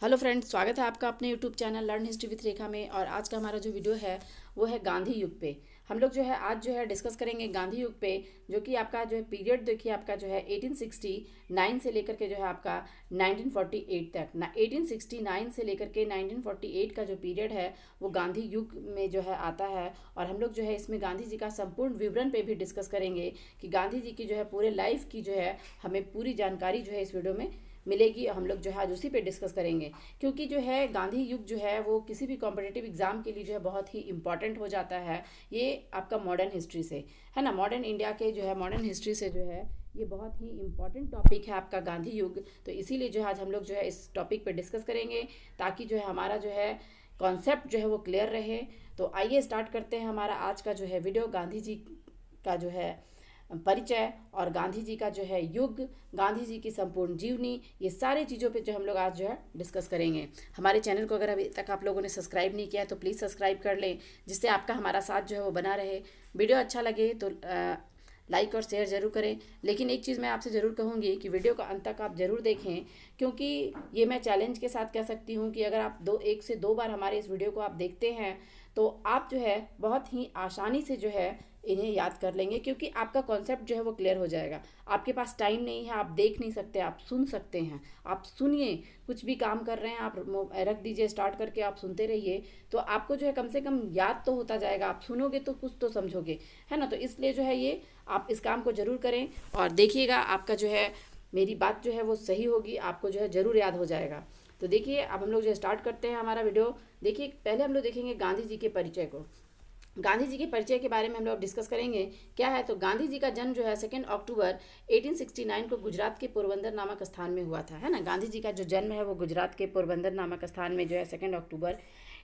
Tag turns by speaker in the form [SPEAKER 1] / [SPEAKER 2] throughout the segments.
[SPEAKER 1] Hello friends, स्वागत है आपका अपने YouTube channel learn history with Rekha में। और आज का हमारा जो वीडियो है वो है गांधी युग पे। हम लोग जो है आज जो है डिस्कस करेंगे गांधी युग पे, जो कि आपका जो है पीरियड देखिए आपका जो है 1869 से लेकर के जो है आपका 1948 तक ना 1869 से लेकर के 1948 का जो पीरियड है वो गांधी युग में जो है आता है। और हम लोग जो है इसमें गांधी जी का संपूर्ण विवरण पे भी डिस्कस करेंगे कि गांधी जी की जो है पूरे लाइफ की जो है हमें पूरी जानकारी जो है इस वीडियो में मिलेगी। हम लोग जो है आज उसी पे डिस्कस करेंगे, क्योंकि जो है गांधी युग जो है वो किसी भी कॉम्पिटिटिव एग्जाम के लिए जो है बहुत ही इंपॉर्टेंट हो जाता है। ये आपका मॉडर्न हिस्ट्री से है ना, मॉडर्न इंडिया के जो है मॉडर्न हिस्ट्री से जो है ये बहुत ही इंपॉर्टेंट टॉपिक है आपका गांधी युग। तो इसीलिए जो है आज हम लोग जो है इस टॉपिक पे डिस्कस करेंगे, ताकि जो है हमारा जो है कॉन्सेप्ट जो है वो क्लियर रहे। तो आइए स्टार्ट करते हैं हमारा आज का जो है वीडियो, गांधी जी का जो है परिचय और गांधी जी का जो है युग, गांधी जी की संपूर्ण जीवनी, ये सारी चीज़ों पे जो हम लोग आज जो है डिस्कस करेंगे। हमारे चैनल को अगर अभी तक आप लोगों ने सब्सक्राइब नहीं किया है तो प्लीज़ सब्सक्राइब कर लें, जिससे आपका हमारा साथ जो है वो बना रहे। वीडियो अच्छा लगे तो लाइक और शेयर ज़रूर करें। लेकिन एक चीज़ मैं आपसे ज़रूर कहूँगी कि वीडियो को अंत तक आप ज़रूर देखें, क्योंकि ये मैं चैलेंज के साथ कह सकती हूँ कि अगर आप एक से दो बार हमारे इस वीडियो को आप देखते हैं तो आप जो है बहुत ही आसानी से जो है इन्हें याद कर लेंगे, क्योंकि आपका कॉन्सेप्ट जो है वो क्लियर हो जाएगा। आपके पास टाइम नहीं है, आप देख नहीं सकते, आप सुन सकते हैं। आप सुनिए, कुछ भी काम कर रहे हैं आप रख दीजिए स्टार्ट करके, आप सुनते रहिए, तो आपको जो है कम से कम याद तो होता जाएगा। आप सुनोगे तो कुछ तो समझोगे, है ना। तो इसलिए जो है ये आप इस काम को ज़रूर करें और देखिएगा, आपका जो है मेरी बात जो है वो सही होगी, आपको जो है ज़रूर याद हो जाएगा। तो देखिए अब हम लोग जो स्टार्ट करते हैं हमारा वीडियो। देखिए पहले हम लोग देखेंगे गांधी जी के परिचय को। गांधी जी के परिचय के बारे में हम लोग डिस्कस करेंगे। क्या है तो गांधी जी का जन्म जो है 2 अक्टूबर 1869 को गुजरात के पोरबंदर नामक स्थान में हुआ था, है ना। गांधी जी का जो जन्म है वो गुजरात के पोरबंदर नामक स्थान में जो है 2 अक्टूबर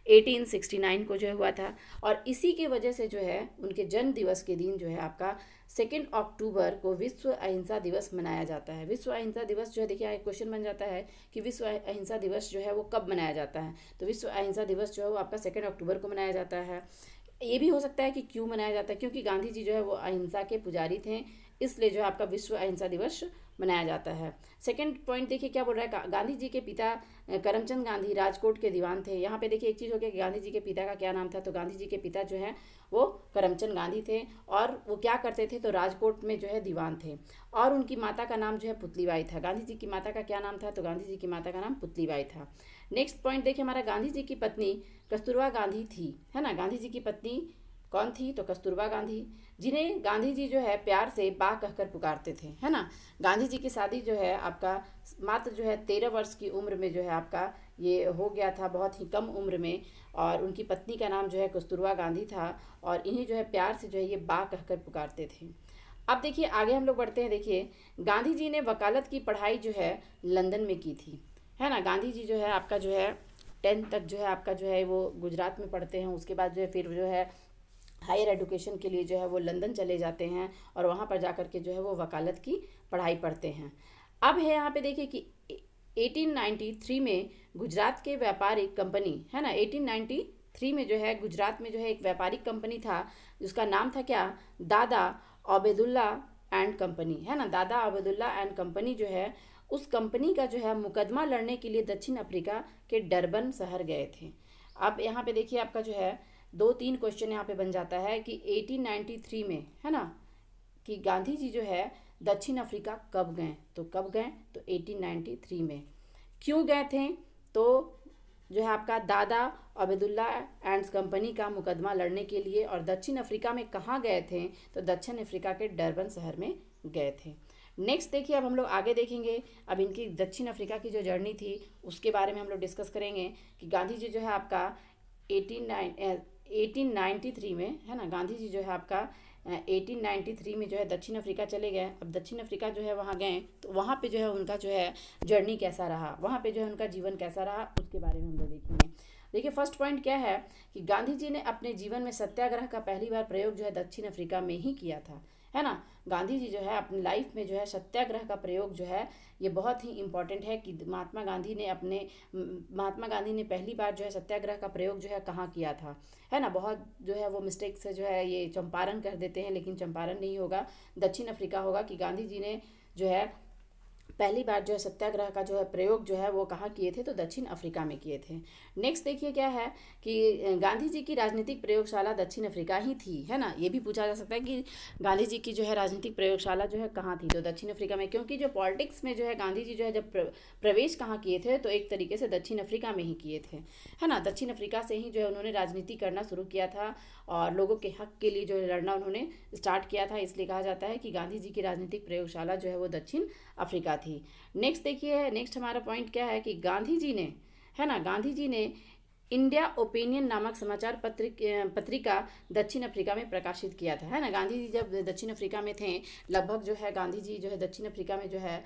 [SPEAKER 1] 1869 को जो है हुआ था। और इसी की वजह से जो है उनके जन्म दिवस के दिन जो है आपका 2 अक्टूबर को विश्व अहिंसा दिवस मनाया जाता है। विश्व अहिंसा दिवस जो है देखिए एक क्वेश्चन बन जाता है कि विश्व अहिंसा दिवस जो है वो कब मनाया जाता है। तो विश्व अहिंसा दिवस जो है वो आपका 2 अक्टूबर को मनाया जाता है। ये भी हो सकता है कि क्यों मनाया जाता है, क्योंकि गांधी जी जो है वो अहिंसा के पुजारी थे, इसलिए जो है आपका विश्व अहिंसा दिवस मनाया जाता है। सेकंड पॉइंट देखिए क्या बोल रहा है, गांधी जी के पिता करमचंद गांधी राजकोट के दीवान थे। यहाँ पे देखिए एक चीज़ हो गया कि गांधी जी के पिता का क्या नाम था, तो गांधी जी के पिता जो है वो करमचंद गांधी थे, और वो क्या करते थे तो राजकोट में जो है दीवान थे। और उनकी माता का नाम जो है पुतलीबाई था। गांधी जी की माता का क्या नाम था, तो गांधी जी की माता का नाम पुतलीबाई था। नेक्स्ट पॉइंट देखिए हमारा, गांधी जी की पत्नी कस्तूरबा गांधी थी, है ना। गांधी जी की पत्नी कौन थी तो कस्तूरबा गांधी, जिन्हें गांधी जी जो है प्यार से बा कहकर पुकारते थे, है ना। गांधी जी की शादी जो है आपका मात्र जो है 13 वर्ष की उम्र में जो है आपका ये हो गया था, बहुत ही कम उम्र में। और उनकी पत्नी का नाम जो है कस्तूरबा गांधी था, और इन्हें जो है प्यार से जो है ये बा कहकर पुकारते थे। अब देखिए आगे हम लोग बढ़ते हैं। देखिए गांधी जी ने वकालत की पढ़ाई जो है लंदन में की थी, है ना। गांधी जी जो है आपका जो है 10th तक जो है आपका जो है वो गुजरात में पढ़ते हैं। उसके बाद जो है फिर जो है हायर एजुकेशन के लिए जो है वो लंदन चले जाते हैं, और वहाँ पर जाकर के जो है वो वकालत की पढ़ाई पढ़ते हैं। अब है यहाँ पे देखिए कि 1893 में गुजरात के व्यापारिक कंपनी, है ना, 1893 में जो है गुजरात में जो है एक व्यापारिक कंपनी था, जिसका नाम था क्या, दादा ओबेदुल्ला एंड कंपनी, है ना। दादा ओबेदुल्ला एंड कंपनी जो है उस कंपनी का जो है मुकदमा लड़ने के लिए दक्षिण अफ्रीका के डरबन शहर गए थे। अब यहाँ पे देखिए आपका जो है 2-3 क्वेश्चन यहाँ पे बन जाता है कि 1893 में, है ना, कि गांधी जी जो है दक्षिण अफ्रीका कब गए, तो कब गए तो 1893 में। क्यों गए थे तो जो है आपका दादा अबेदुल्ला एंड्स कंपनी का मुकदमा लड़ने के लिए। और दक्षिण अफ्रीका में कहाँ गए थे तो दक्षिण अफ्रीका के डरबन शहर में गए थे। नेक्स्ट देखिए अब हम लोग आगे देखेंगे, अब इनकी दक्षिण अफ्रीका की जो जर्नी थी उसके बारे में हम लोग डिस्कस करेंगे कि गांधी जी जो है आपका 1893 में, है ना, गांधी जी जो है आपका 1893 में जो है दक्षिण अफ्रीका चले गए। अब दक्षिण अफ्रीका जो है वहाँ गए तो वहाँ पे जो है उनका जो है जर्नी कैसा रहा, वहाँ पे जो है उनका जीवन कैसा रहा, उसके बारे में हम लोग देखेंगे। देखिए फर्स्ट पॉइंट क्या है कि गांधी जी ने अपने जीवन में सत्याग्रह का पहली बार प्रयोग जो है दक्षिण अफ्रीका में ही किया था, है ना। गांधी जी जो है अपनी लाइफ में जो है सत्याग्रह का प्रयोग जो है ये बहुत ही इम्पॉर्टेंट है कि महात्मा गांधी ने पहली बार जो है सत्याग्रह का प्रयोग जो है कहाँ किया था, है ना। बहुत जो है वो मिस्टेक से जो है ये चंपारण कर देते हैं, लेकिन चंपारण नहीं होगा, दक्षिण अफ्रीका होगा। कि गांधी जी ने जो है पहली बार जो है सत्याग्रह का जो है प्रयोग जो है वो कहाँ किए थे, तो दक्षिण अफ्रीका में किए थे। नेक्स्ट देखिए क्या है कि गांधी जी की राजनीतिक प्रयोगशाला दक्षिण अफ्रीका ही थी, है ना। ये भी पूछा जा सकता है कि गांधी जी की जो है राजनीतिक प्रयोगशाला जो है कहाँ थी, तो दक्षिण अफ्रीका में, क्योंकि जो पॉलिटिक्स में जो है गांधी जी जो है जब प्रवेश कहाँ किए थे, तो एक तरीके से दक्षिण अफ्रीका में ही किए थे, है ना। दक्षिण अफ्रीका से ही जो है उन्होंने राजनीति करना शुरू किया था और लोगों के हक के लिए जो है लड़ना उन्होंने स्टार्ट किया था, इसलिए कहा जाता है कि गांधी जी की राजनीतिक प्रयोगशाला जो है वो दक्षिण अफ्रीका थी। नेक्स्ट देखिए, नेक्स्ट हमारा पॉइंट क्या है कि गांधी जी ने, है ना, गांधी जी ने इंडिया ओपिनियन नामक समाचार पत्रिका दक्षिण अफ्रीका में प्रकाशित किया था, है ना। गांधी जी जब दक्षिण अफ्रीका में थे, लगभग जो है गांधी जी जो है दक्षिण अफ्रीका में जो है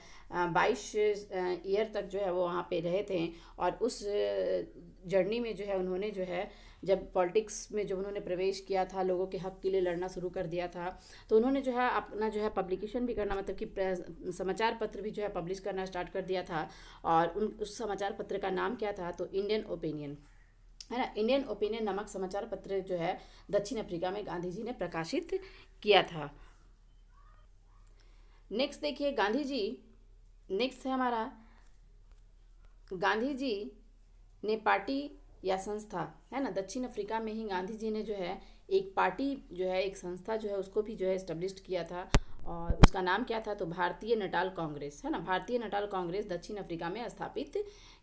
[SPEAKER 1] 22 ईयर तक जो है वो वहाँ पे रहे थे। और उस जर्नी में जो है उन्होंने जो है जब पॉलिटिक्स में जब उन्होंने प्रवेश किया था, लोगों के हक के लिए लड़ना शुरू कर दिया था, तो उन्होंने जो है अपना जो है पब्लिकेशन भी करना, मतलब कि समाचार पत्र भी जो है पब्लिश करना स्टार्ट कर दिया था। और उस समाचार पत्र का नाम क्या था, तो इंडियन ओपिनियन, है ना। इंडियन ओपिनियन नामक समाचार पत्र जो है दक्षिण अफ्रीका में गांधी जी ने प्रकाशित किया था। नेक्स्ट देखिए गांधी जी, नेक्स्ट है हमारा, गांधी जी ने पार्टी या संस्था, है ना, दक्षिण अफ्रीका में ही गांधी जी ने जो है एक पार्टी जो है, एक संस्था जो है उसको भी जो है एस्टेब्लिश किया था। और उसका नाम क्या था, तो भारतीय नटाल कांग्रेस, है ना। भारतीय नटाल कांग्रेस दक्षिण अफ्रीका में स्थापित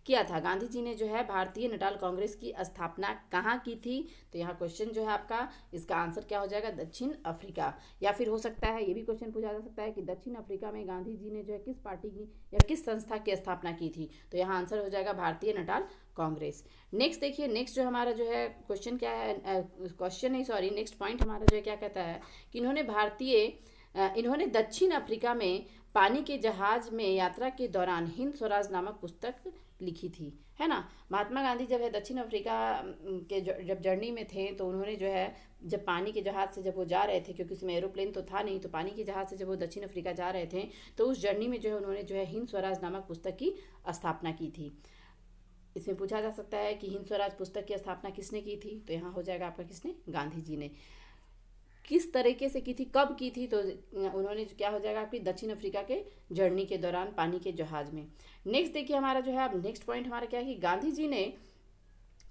[SPEAKER 1] किया था। गांधी जी ने जो है भारतीय नटाल कांग्रेस की स्थापना कहाँ की थी, तो यहाँ क्वेश्चन जो है आपका, इसका आंसर क्या हो जाएगा, दक्षिण अफ्रीका। या फिर हो सकता है ये भी क्वेश्चन पूछा जा सकता है कि दक्षिण अफ्रीका में गांधी जी ने जो है किस पार्टी की या किस संस्था की स्थापना की थी, तो यहाँ आंसर हो जाएगा भारतीय नटाल कांग्रेस। नेक्स्ट देखिए, नेक्स्ट जो हमारा जो है क्वेश्चन क्या है, क्वेश्चन नहीं सॉरी, नेक्स्ट पॉइंट हमारा जो है क्या कहता है कि इन्होंने दक्षिण अफ्रीका में पानी के जहाज में यात्रा के दौरान हिंद स्वराज नामक पुस्तक लिखी थी, है ना। महात्मा गांधी जब है दक्षिण अफ्रीका के जब जर्नी में थे, तो उन्होंने जो है जब पानी के जहाज से जब वो जा रहे थे, क्योंकि उसमें एरोप्लेन तो था नहीं, तो पानी के जहाज से जब वो दक्षिण अफ्रीका जा रहे थे, तो उस जर्नी में जो है उन्होंने जो है हिंद स्वराज नामक पुस्तक की स्थापना की थी। इसमें पूछा जा सकता है कि हिंद स्वराज पुस्तक की स्थापना किसने की थी, तो यहाँ हो जाएगा आपका किसने, गांधी जी ने। किस तरीके से की थी, कब की थी, तो उन्होंने क्या हो जाएगा आपकी दक्षिण अफ्रीका के जर्नी के दौरान पानी के जहाज में। नेक्स्ट देखिए हमारा जो है, अब नेक्स्ट पॉइंट हमारा क्या है कि गांधी जी ने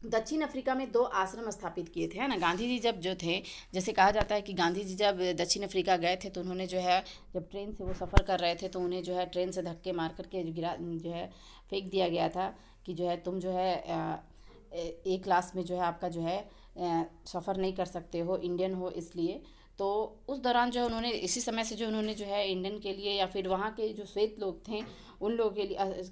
[SPEAKER 1] दक्षिण अफ्रीका में 2 आश्रम स्थापित किए थे, है ना। गांधी जी जब जो थे, जैसे कहा जाता है कि गांधी जी जब दक्षिण अफ्रीका गए थे, तो उन्होंने जो है जब ट्रेन से वो सफ़र कर रहे थे, तो उन्हें जो है ट्रेन से धक्के मार करके जो है फेंक दिया गया था कि जो है तुम जो है एक क्लास में जो है आपका जो है सफ़र नहीं कर सकते हो, इंडियन हो इसलिए। तो उस दौरान जो उन्होंने इसी समय से जो उन्होंने जो है इंडियन के लिए या फिर वहाँ के जो श्वेत लोग थे उन लोगों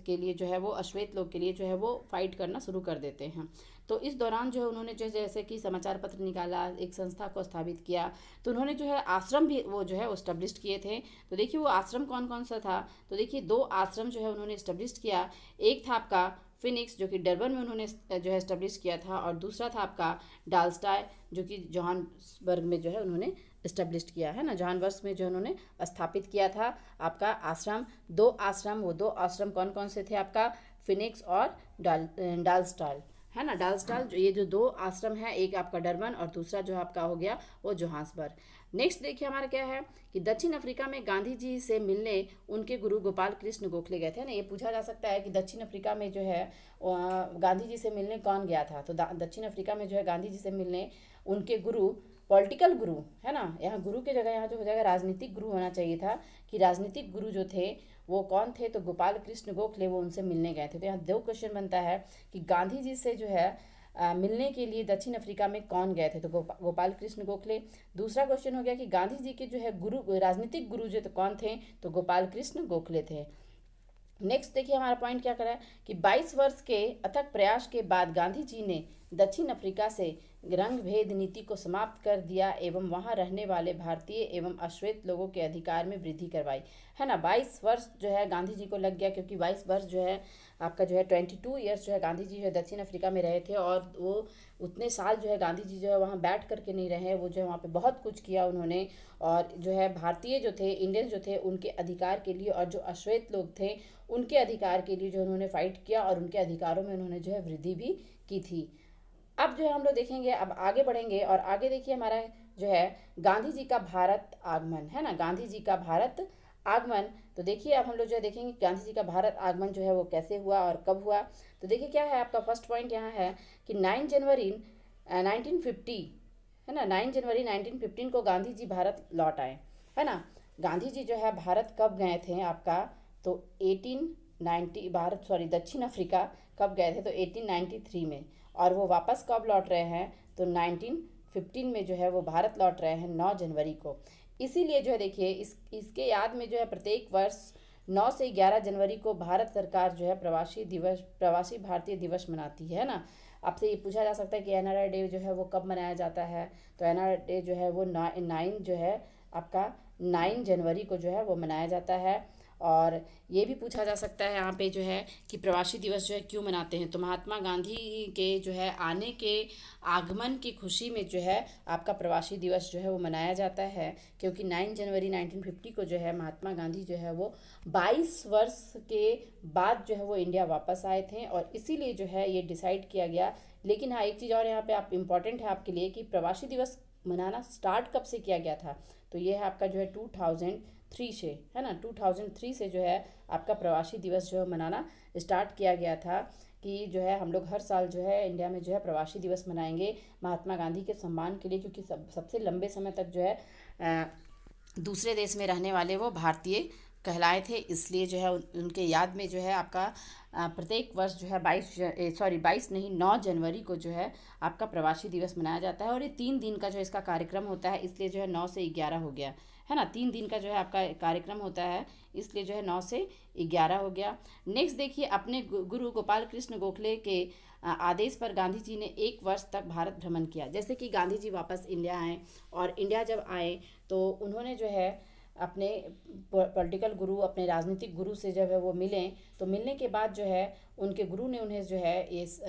[SPEAKER 1] के लिए जो है वो अश्वेत लोग के लिए जो है वो फाइट करना शुरू कर देते हैं। तो इस दौरान जो है उन्होंने जो जैसे कि समाचार पत्र निकाला, एक संस्था को स्थापित किया, तो उन्होंने जो है आश्रम भी वो जो है इस्टेब्लिश किए थे। तो देखिए वो आश्रम कौन कौन सा था, तो देखिए 2 आश्रम जो है उन्होंने इस्टेब्लिश किया। एक था आपका फिनिक्स, जो कि डरबन में उन्होंने जो है इस्टेब्लिश किया था, और दूसरा था आपका डालस्टाय, जो कि जोहान्सबर्ग में जो है उन्होंने इस्टेब्लिश किया, है ना। जोहान्सबर्ग में जो उन्होंने स्थापित किया था आपका आश्रम। 2 आश्रम, वो 2 आश्रम कौन कौन से थे आपका, फिनिक्स और डालस्टाल, है ना। डालस्टाल, ये जो 2 आश्रम है, एक आपका डरबन और दूसरा जो आपका हो गया वो जोहान्सबर्ग। नेक्स्ट देखिए हमारा क्या है कि दक्षिण अफ्रीका में गांधी जी से मिलने उनके गुरु गोपाल कृष्ण गोखले गए थे ना। ये पूछा जा सकता है कि दक्षिण अफ्रीका में जो है गांधी जी से मिलने कौन गया था, तो दक्षिण अफ्रीका में जो है गांधी जी से मिलने उनके गुरु, पॉलिटिकल गुरु, है ना। यहाँ गुरु की जगह यहाँ जो हो जाएगा राजनीतिक गुरु होना चाहिए था, कि राजनीतिक गुरु जो थे वो कौन थे, तो गोपाल कृष्ण गोखले, वो उनसे मिलने गए थे। तो यहाँ 2 क्वेश्चन बनता है कि गांधी जी से जो है मिलने के लिए दक्षिण अफ्रीका में कौन गए थे, तो गोपाल कृष्ण गोखले। दूसरा क्वेश्चन हो गया कि गांधी जी के जो है गुरु, राजनीतिक गुरु जो तो कौन थे, तो गोपाल कृष्ण गोखले थे। नेक्स्ट देखिए हमारा पॉइंट क्या करा है कि 22 वर्ष के अथक प्रयास के बाद गांधी जी ने दक्षिण अफ्रीका से रंग भेद नीति को समाप्त कर दिया एवं वहां रहने वाले भारतीय एवं अश्वेत लोगों के अधिकार में वृद्धि करवाई, है ना। 22 वर्ष जो है गांधी जी को लग गया, क्योंकि 22 वर्ष जो है आपका जो है 22 ईयर्स जो है गांधी जी जो है दक्षिण अफ्रीका में रहे थे, और वो उतने साल जो है गांधी जी जो है वहाँ बैठ करके नहीं रहे, वो जो है वहाँ पे बहुत कुछ किया उन्होंने। और जो है भारतीय जो थे, इंडियन जो थे, उनके अधिकार के लिए, और जो अश्वेत लोग थे उनके अधिकार के लिए जो उन्होंने फाइट किया, और उनके अधिकारों में उन्होंने जो है वृद्धि भी की थी। अब जो है हम लोग देखेंगे, अब आगे बढ़ेंगे, और आगे देखिए हमारा जो है गांधी जी का भारत आगमन, है ना। गांधी जी का भारत आगमन, तो देखिए अब हम लोग जो है देखेंगे गांधी जी का भारत आगमन जो है वो कैसे हुआ और कब हुआ। तो देखिए क्या है आपका फर्स्ट पॉइंट यहाँ है कि 9 जनवरी 1950, है ना, 9 जनवरी 1915 को गांधी जी भारत लौट आए, है ना। गांधी जी जो है भारत कब गए थे आपका, तो 1890, भारत सॉरी दक्षिण अफ्रीका कब गए थे, तो 1893 में, और वो वापस कब लौट रहे हैं, तो 1915 में जो है वो भारत लौट रहे हैं 9 जनवरी को। इसीलिए जो है देखिए इसके याद में जो है प्रत्येक वर्ष 9 से 11 जनवरी को भारत सरकार जो है प्रवासी भारतीय दिवस मनाती है ना। आपसे ये पूछा जा सकता है कि एनआरआई डे जो है वो कब मनाया जाता है, तो एनआरआई डे जो है वो 9 जो है आपका 9 जनवरी को जो है वो मनाया जाता है। और ये भी पूछा जा सकता है यहाँ पे जो है कि प्रवासी दिवस जो है क्यों मनाते हैं, तो महात्मा गांधी के जो है आने के आगमन की खुशी में जो है आपका प्रवासी दिवस जो है वो मनाया जाता है, क्योंकि 9 जनवरी 1950 को जो है महात्मा गांधी जो है वो 22 वर्ष के बाद जो है वो इंडिया वापस आए थे, और इसीलिए जो है ये डिसाइड किया गया। लेकिन हाँ एक चीज़ और यहाँ पे आप इम्पॉर्टेंट है आपके लिए कि प्रवासी दिवस मनाना स्टार्ट कब से किया गया था, तो ये है आपका जो है 2003 से, है ना, 2003 से जो है आपका प्रवासी दिवस जो है मनाना स्टार्ट किया गया था, कि जो है हम लोग हर साल जो है इंडिया में जो है प्रवासी दिवस मनाएंगे महात्मा गांधी के सम्मान के लिए, क्योंकि सबसे लंबे समय तक जो है दूसरे देश में रहने वाले वो भारतीय कहलाए थे, इसलिए जो है उनके याद में जो है आपका प्रत्येक वर्ष जो है 22 नहीं 9 जनवरी को जो है आपका प्रवासी दिवस मनाया जाता है। और ये 3 दिन का जो इसका कार्यक्रम होता है, इसलिए जो है 9 से 11 हो गया, है ना, 3 दिन का जो है आपका कार्यक्रम होता है, इसलिए जो है 9 से 11 हो गया। नेक्स्ट देखिए, अपने गुरु गोपाल कृष्ण गोखले के आदेश पर गांधी जी ने 1 वर्ष तक भारत भ्रमण किया। जैसे कि गांधी जी वापस इंडिया आए, और इंडिया जब आए तो उन्होंने जो है अपने पॉलिटिकल गुरु, अपने राजनीतिक गुरु से जब है वो मिले, तो मिलने के बाद जो है उनके गुरु ने उन्हें जो है इस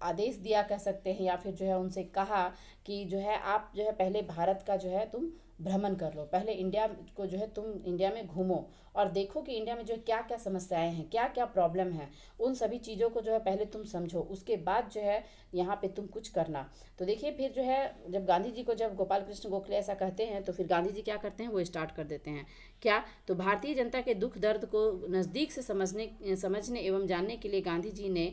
[SPEAKER 1] आदेश दिया कह सकते हैं, या फिर जो है उनसे कहा कि जो है आप जो है पहले भारत का जो है तुम भ्रमण कर लो, पहले इंडिया को जो है तुम इंडिया में घूमो और देखो कि इंडिया में जो है क्या क्या समस्याएं हैं, क्या क्या प्रॉब्लम है, उन सभी चीज़ों को जो है पहले तुम समझो, उसके बाद जो है यहाँ पे तुम कुछ करना। तो देखिए फिर जो है जब गांधी जी को जब गोपाल कृष्ण गोखले ऐसा कहते हैं, तो फिर गांधी जी क्या करते हैं, वो स्टार्ट कर देते हैं क्या, तो भारतीय जनता के दुख दर्द को नज़दीक से समझने एवं जानने के लिए गांधी जी ने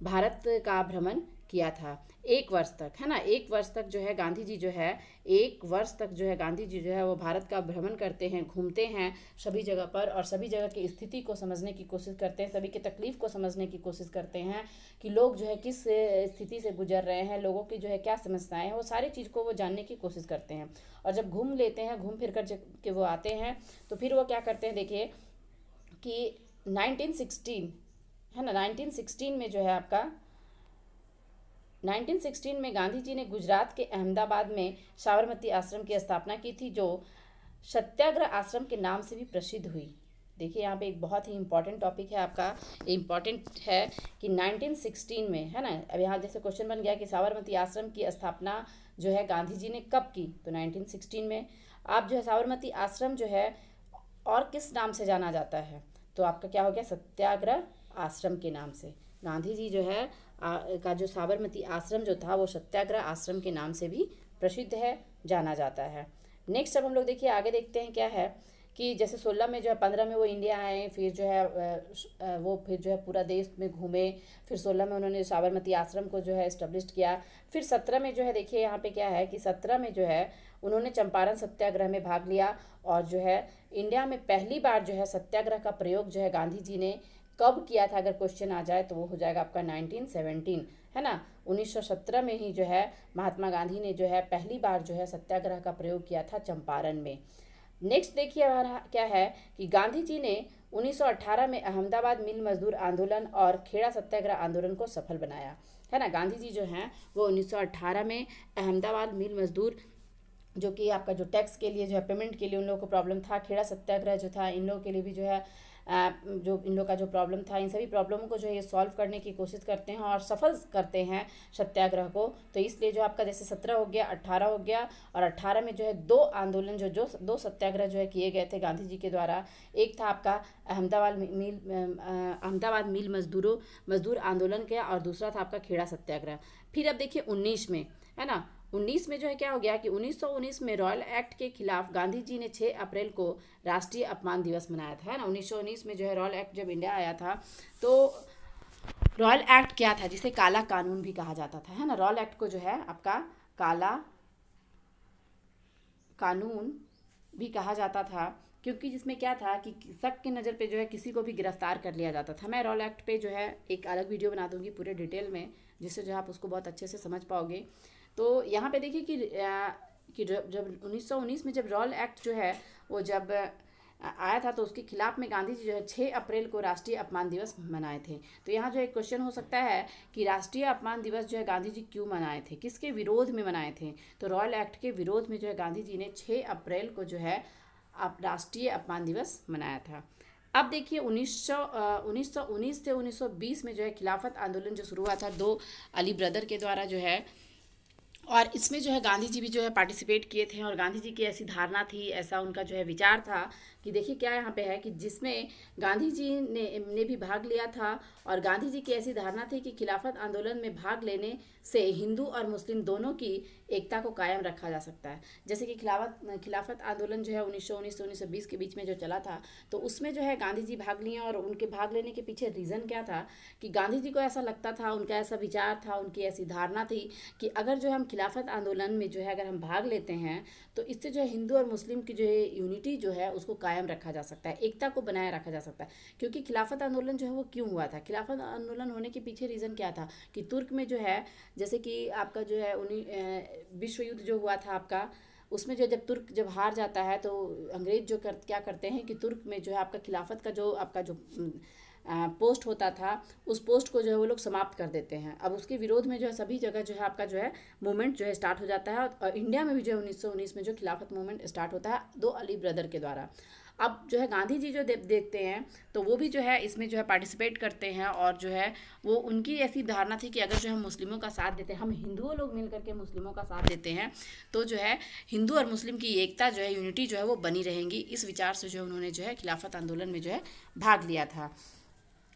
[SPEAKER 1] भारत का भ्रमण किया था 1 वर्ष तक, है ना। 1 वर्ष तक जो है गांधी जी जो है 1 वर्ष तक जो है गांधी जी जो है वो भारत का भ्रमण करते हैं, घूमते हैं सभी जगह पर, और सभी जगह की स्थिति को समझने की कोशिश करते हैं, सभी की तकलीफ़ को समझने की कोशिश करते हैं कि लोग जो है किस स्थिति से गुजर रहे हैं, लोगों की जो है क्या समस्याएं हैं, वो सारी चीज़ को वो जानने की कोशिश करते हैं। और जब घूम लेते हैं, घूम फिर कर जब के वो आते हैं, तो फिर वो क्या करते हैं, देखिए कि 1916, है ना, 1916 में जो है आपका 1916 में गांधी जी ने गुजरात के अहमदाबाद में साबरमती आश्रम की स्थापना की थी, जो सत्याग्रह आश्रम के नाम से भी प्रसिद्ध हुई। देखिए यहाँ पे एक बहुत ही इंपॉर्टेंट टॉपिक है आपका, इम्पॉर्टेंट है कि 1916 में, है ना, अब यहाँ जैसे क्वेश्चन बन गया कि साबरमती आश्रम की स्थापना जो है गांधी जी ने कब की, तो 1916 में। आप जो है साबरमती आश्रम जो है और किस नाम से जाना जाता है, तो आपका क्या हो गया, सत्याग्रह आश्रम के नाम से। गांधी जी जो है का जो साबरमती आश्रम जो था वो सत्याग्रह आश्रम के नाम से भी प्रसिद्ध है, जाना जाता है। नेक्स्ट अब हम लोग देखिए आगे देखते हैं क्या है कि जैसे 16 में जो है 15 में वो इंडिया आए, फिर जो है वो फिर जो है पूरा देश में घूमे, फिर 16 में उन्होंने साबरमती आश्रम को जो है इस्टेब्लिश किया। फिर 17 में जो है देखिए यहाँ पे क्या है कि 17 में जो है उन्होंने चंपारण सत्याग्रह में भाग लिया, और जो है इंडिया में पहली बार जो है सत्याग्रह का प्रयोग जो है गांधी जी ने कब किया था, अगर क्वेश्चन आ जाए तो वो हो जाएगा आपका 1917, है ना। 1917 में ही जो है महात्मा गांधी ने जो है पहली बार जो है सत्याग्रह का प्रयोग किया था चंपारण में। नेक्स्ट देखिए हमारा क्या है कि गांधी जी ने 1918 में अहमदाबाद मिल मजदूर आंदोलन और खेड़ा सत्याग्रह आंदोलन को सफल बनाया, है ना। गांधी जी जो हैं वो 1918 में अहमदाबाद मिल मजदूर, जो कि आपका जो टैक्स के लिए जो है पेमेंट के लिए उन लोगों को प्रॉब्लम था, खेड़ा सत्याग्रह जो था इन लोगों के लिए भी जो है जो इन लोग का जो प्रॉब्लम था, इन सभी प्रॉब्लमों को जो है ये सॉल्व करने की कोशिश करते हैं और सफल करते हैं सत्याग्रह को। तो इसलिए जो आपका जैसे 17 हो गया, 18 हो गया, और 18 में जो है 2 आंदोलन जो 2 सत्याग्रह जो है किए गए थे गांधी जी के द्वारा। एक था आपका अहमदाबाद मिल मजदूर आंदोलन का, और दूसरा था आपका खेड़ा सत्याग्रह। फिर अब देखिए 19 में, है ना, 19 में जो है क्या हो गया कि 1919 में रॉयल एक्ट के खिलाफ गांधी जी ने 6 अप्रैल को राष्ट्रीय अपमान दिवस मनाया था, है ना। 1919 में जो है रॉयल एक्ट जब इंडिया आया था, तो रॉयल एक्ट क्या था, जिसे काला कानून भी कहा जाता था, है ना। रॉयल एक्ट को जो है आपका काला कानून भी कहा जाता था, क्योंकि जिसमें क्या था कि शक की नज़र पे जो है किसी को भी गिरफ्तार कर लिया जाता था। मैं रॉयल एक्ट पे जो है एक अलग वीडियो बना दूंगी पूरे डिटेल में, जिससे जो है आप उसको बहुत अच्छे से समझ पाओगे। तो यहाँ पे देखिए कि जब 1919 में जब रॉयल एक्ट जो है वो जब आया था, तो उसके खिलाफ में गांधी जी जो है 6 अप्रैल को राष्ट्रीय अपमान दिवस मनाए थे। तो यहाँ जो एक क्वेश्चन हो सकता है कि राष्ट्रीय अपमान दिवस जो है गांधी जी क्यों मनाए थे, किसके विरोध में मनाए थे। तो रॉयल एक्ट के विरोध में जो है गांधी जी ने 6 अप्रैल को जो है राष्ट्रीय अपमान दिवस मनाया था। अब देखिए 1919 से 1920 में जो है खिलाफत आंदोलन जो शुरू हुआ था 2 अली ब्रदर के द्वारा जो है, और इसमें जो है गांधी जी भी जो है पार्टिसिपेट किए थे। और गांधी जी की ऐसी धारणा थी, ऐसा उनका जो है विचार था कि देखिए क्या यहाँ पे है कि जिसमें गांधी जी ने भी भाग लिया था, और गांधी जी की ऐसी धारणा थी कि खिलाफत आंदोलन में भाग लेने से हिंदू और मुस्लिम दोनों की एकता को कायम रखा जा सकता है। जैसे कि खिलाफत आंदोलन जो है 1919 से 1920 के बीच में जो चला था, तो उसमें जो है गांधी जी भाग लिए, और उनके भाग लेने के पीछे रीज़न क्या था कि गांधी जी को ऐसा लगता था, उनका ऐसा विचार था, उनकी ऐसी धारणा थी कि अगर जो हम खिलाफत आंदोलन में जो है अगर हम भाग लेते हैं, तो इससे जो है हिंदू और मुस्लिम की जो है यूनिटी जो है उसको कायम रखा जा सकता है, एकता को बनाए रखा जा सकता है। क्योंकि खिलाफत आंदोलन जो है वो क्यों हुआ था, खिलाफत आंदोलन होने के पीछे रीज़न क्या था कि तुर्क में जो है, जैसे कि आपका जो है विश्व युद्ध जो हुआ था आपका, उसमें जो जब तुर्क जब हार जाता है, तो अंग्रेज जो क्या करते हैं कि तुर्क में जो है आपका खिलाफत का जो आपका जो पोस्ट होता था, उस पोस्ट को जो है वो लोग समाप्त कर देते हैं। अब उसके विरोध में जो है सभी जगह जो है आपका जो है मूवमेंट जो है स्टार्ट हो जाता है, और इंडिया में भी जो है 1919 में जो खिलाफत मूवमेंट स्टार्ट होता है 2 अली ब्रदर के द्वारा। अब जो है गांधी जी जो देखते हैं, तो वो भी जो है इसमें जो है पार्टिसिपेट करते हैं, और जो है वो उनकी ऐसी धारणा थी कि अगर जो हम मुस्लिमों का साथ देते हैं, हम हिंदुओं लोग मिल करके मुस्लिमों का साथ देते हैं, तो जो है हिंदू और मुस्लिम की एकता जो है, यूनिटी जो है वो बनी रहेंगी। इस विचार से जो है उन्होंने जो है खिलाफत आंदोलन में जो है भाग लिया था।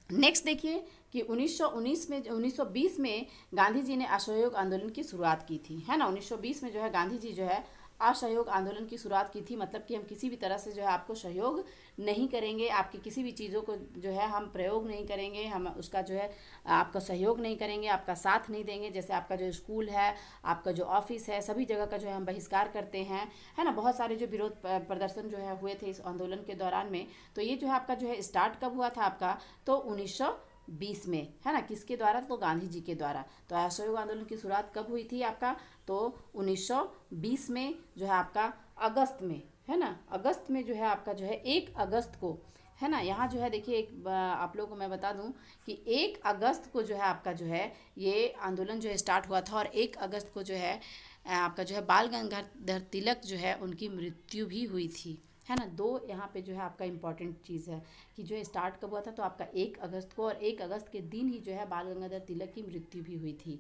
[SPEAKER 1] नेक्स्ट देखिए कि 1920 में गांधी जी ने असहयोग आंदोलन की शुरुआत की थी, है ना। 1920 में जो है गांधी जी जो है असहयोग आंदोलन की शुरुआत की थी, मतलब कि हम किसी भी तरह से जो है आपको सहयोग नहीं करेंगे, आपकी किसी भी चीज़ों को जो है हम प्रयोग नहीं करेंगे, हम उसका जो है आपका सहयोग नहीं करेंगे, आपका साथ नहीं देंगे। जैसे आपका जो स्कूल है, आपका जो ऑफिस है, सभी जगह का जो है हम बहिष्कार करते हैं, है ना। बहुत सारे जो विरोध प्रदर्शन जो है हुए थे इस आंदोलन के दौरान में। तो ये जो है आपका जो है स्टार्ट कब हुआ था आपका, तो 1920 में, है ना। किसके द्वारा, तो गांधी जी के द्वारा। तो असहयोग आंदोलन की शुरुआत कब हुई थी आपका, तो 1920 में जो है आपका अगस्त में, है ना। अगस्त में जो है आपका जो है 1 अगस्त को, है ना। यहाँ जो है देखिए एक आप लोगों को मैं बता दूं कि 1 अगस्त को जो है आपका जो है ये आंदोलन जो है स्टार्ट हुआ था, और 1 अगस्त को जो है आपका जो है बाल गंगाधर तिलक जो है उनकी मृत्यु भी हुई थी, है ना। 2 यहाँ पे जो है आपका इम्पॉर्टेंट चीज़ है कि जो है स्टार्ट कब हुआ था, तो आपका 1 अगस्त को, और 1 अगस्त के दिन ही जो है बाल गंगाधर तिलक की मृत्यु भी हुई थी।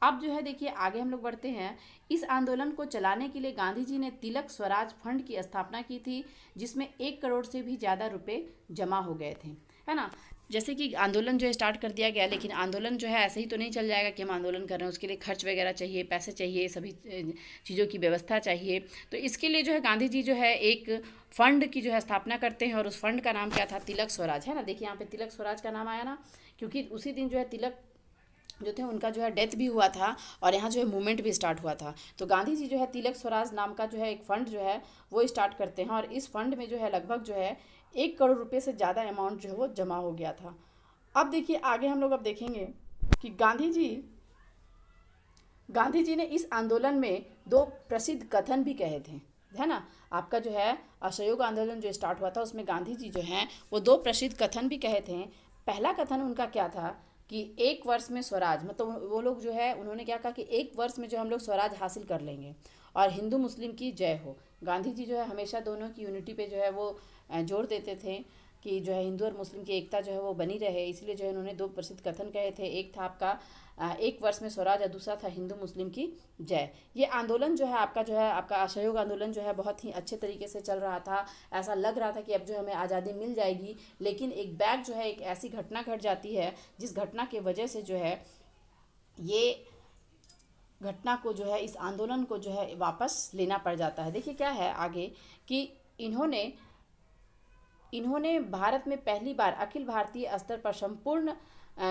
[SPEAKER 1] अब जो है देखिए आगे हम लोग बढ़ते हैं। इस आंदोलन को चलाने के लिए गांधी जी ने तिलक स्वराज फंड की स्थापना की थी, जिसमें 1 करोड़ से भी ज़्यादा रुपए जमा हो गए थे, है ना। जैसे कि आंदोलन जो है स्टार्ट कर दिया गया, लेकिन आंदोलन जो है ऐसे ही तो नहीं चल जाएगा कि हम आंदोलन कर रहे हैं, उसके लिए खर्च वगैरह चाहिए, पैसे चाहिए, सभी चीज़ों की व्यवस्था चाहिए। तो इसके लिए जो है गांधी जी जो है एक फंड की जो है स्थापना करते हैं, और उस फंड का नाम क्या था, तिलक स्वराज, है ना। देखिए यहाँ पे तिलक स्वराज का नाम आया ना, क्योंकि उसी दिन जो है तिलक जो थे उनका जो है डेथ भी हुआ था, और यहाँ जो है मूवमेंट भी स्टार्ट हुआ था। तो गांधी जी जो है तिलक स्वराज नाम का जो है एक फ़ंड जो है वो स्टार्ट करते हैं, और इस फंड में जो है लगभग जो है 1 करोड़ रुपए से ज़्यादा अमाउंट जो है वो जमा हो गया था। अब देखिए आगे हम लोग अब देखेंगे कि गांधी जी ने इस आंदोलन में 2 प्रसिद्ध कथन भी कहे थे, है ना। आपका जो है असहयोग आंदोलन जो स्टार्ट हुआ था, उसमें गांधी जी जो हैं वो 2 प्रसिद्ध कथन भी कहे थे। पहला कथन उनका क्या था कि 1 वर्ष में स्वराज, मतलब वो लोग जो है उन्होंने क्या कहा कि 1 वर्ष में जो हम लोग स्वराज हासिल कर लेंगे, और हिंदू मुस्लिम की जय हो। गांधी जी जो है हमेशा दोनों की यूनिटी पे जो है वो जोर देते थे कि जो है हिंदू और मुस्लिम की एकता जो है वो बनी रहे, इसलिए जो है उन्होंने 2 प्रसिद्ध कथन कहे थे। एक था आपका 1 वर्ष में स्वराज, और दूसरा था हिंदू मुस्लिम की जय। ये आंदोलन जो है आपका असहयोग आंदोलन जो है बहुत ही अच्छे तरीके से चल रहा था। ऐसा लग रहा था कि अब जो हमें आज़ादी मिल जाएगी, लेकिन एक बैग जो है एक ऐसी घटना घट जाती है, जिस घटना की वजह से जो है ये घटना को जो है, इस आंदोलन को जो है वापस लेना पड़ जाता है। देखिए क्या है आगे कि इन्होंने भारत में पहली बार अखिल भारतीय स्तर पर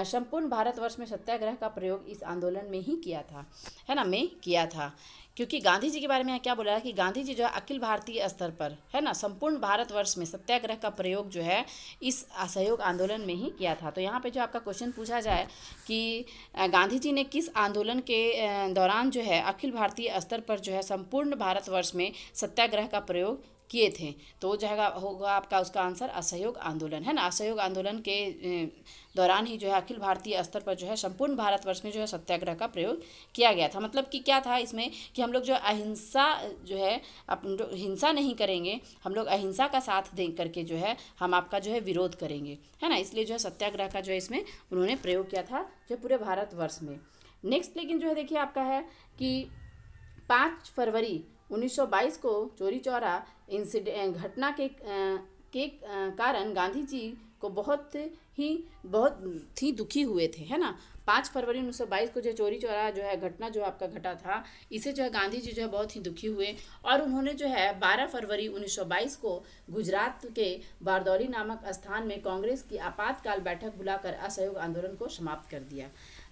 [SPEAKER 1] संपूर्ण भारतवर्ष में सत्याग्रह का प्रयोग इस आंदोलन में ही किया था, है ना, में किया था। क्योंकि गांधी जी के बारे में यहाँ क्या बोला है कि गांधी जी जो है अखिल भारतीय स्तर पर, है ना, संपूर्ण भारतवर्ष में सत्याग्रह का प्रयोग जो है इस असहयोग आंदोलन में ही किया था। तो यहाँ पे जो आपका क्वेश्चन पूछा जाए कि गांधी जी ने किस आंदोलन के दौरान जो है अखिल भारतीय स्तर पर जो है संपूर्ण भारतवर्ष में सत्याग्रह का प्रयोग किए थे, तो जो है होगा आपका उसका आंसर असहयोग आंदोलन, है ना। असहयोग आंदोलन के दौरान ही जो है अखिल भारतीय स्तर पर जो है संपूर्ण भारतवर्ष में जो है सत्याग्रह का प्रयोग किया गया था। मतलब कि क्या था इसमें कि हम लोग जो अहिंसा जो है, जो हिंसा नहीं करेंगे, हम लोग अहिंसा का साथ दे करके जो है हम आपका जो है विरोध करेंगे, है ना। इसलिए जो है सत्याग्रह का जो है इसमें उन्होंने प्रयोग किया था जो पूरे भारतवर्ष में। नेक्स्ट लेकिन जो है देखिए आपका है कि 5 फरवरी 1922 को चौरी चौरा घटना के कारण गांधी जी को बहुत ही दुखी हुए थे, है ना। 5 फरवरी 1922 को जो चौरी चौरा जो है घटना जो आपका घटा था, इसे जो है गांधी जी जो है बहुत ही दुखी हुए और उन्होंने जो है 12 फरवरी 1922 को गुजरात के बारदौली नामक स्थान में कांग्रेस की आपातकाल बैठक बुलाकर असहयोग आंदोलन को समाप्त कर दिया।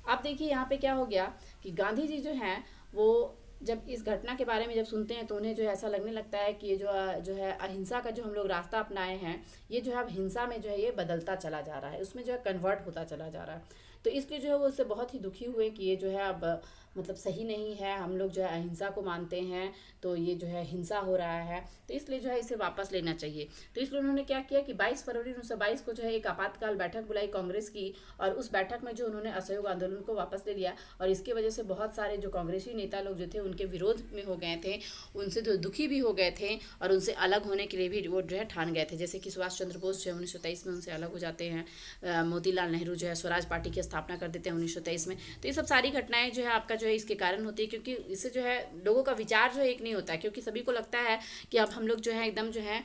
[SPEAKER 1] अब देखिए यहाँ पे क्या हो गया कि गांधी जी जो हैं वो जब इस घटना के बारे में जब सुनते हैं तो उन्हें जो है ऐसा लगने लगता है कि ये जो है अहिंसा का जो हम लोग रास्ता अपनाए हैं, ये जो है अब हिंसा में जो है ये बदलता चला जा रहा है, उसमें जो है कन्वर्ट होता चला जा रहा है। तो इसलिए जो है वो उससे बहुत ही दुखी हुए कि ये जो है अब मतलब सही नहीं है, हम लोग जो है अहिंसा को मानते हैं तो ये जो है हिंसा हो रहा है, तो इसलिए जो है इसे वापस लेना चाहिए। तो इसलिए उन्होंने क्या किया कि 22 फरवरी 1922 को जो है एक आपातकाल बैठक बुलाई कांग्रेस की और उस बैठक में जो उन्होंने असहयोग आंदोलन को वापस ले लिया और इसकी वजह से बहुत सारे जो कांग्रेसी नेता लोग जो थे उनके विरोध में हो गए थे, उनसे जो दुखी भी हो गए थे और उनसे अलग होने के लिए भी वो जो है ठान गए थे। जैसे कि सुभाष चंद्र बोस जो है 1923 में उनसे अलग हो जाते हैं, मोतीलाल नेहरू जो है स्वराज पार्टी की स्थापना कर देते हैं 1923 में। तो ये सब सारी घटनाएं जो है आपका जो है इसके कारण होती है, क्योंकि इससे जो है लोगों का विचार जो है एक नहीं होता है, क्योंकि सभी को लगता है कि अब हम लोग जो है एकदम जो है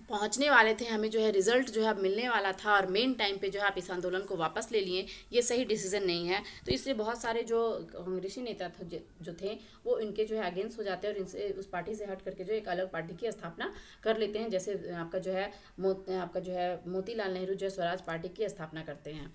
[SPEAKER 1] पहुंचने वाले थे, हमें जो है रिजल्ट जो है अब मिलने वाला था और मेन टाइम पे जो है आप इस आंदोलन को वापस ले लिए, ये सही डिसीजन नहीं है। तो इसलिए बहुत सारे जो कांग्रेसी नेता जो थे वो इनके जो है अगेंस्ट हो जाते हैं और इनसे उस पार्टी से हट करके जो एक अलग पार्टी की स्थापना कर लेते हैं। जैसे आपका जो है मोतीलाल नेहरू जो है स्वराज पार्टी की स्थापना करते हैं।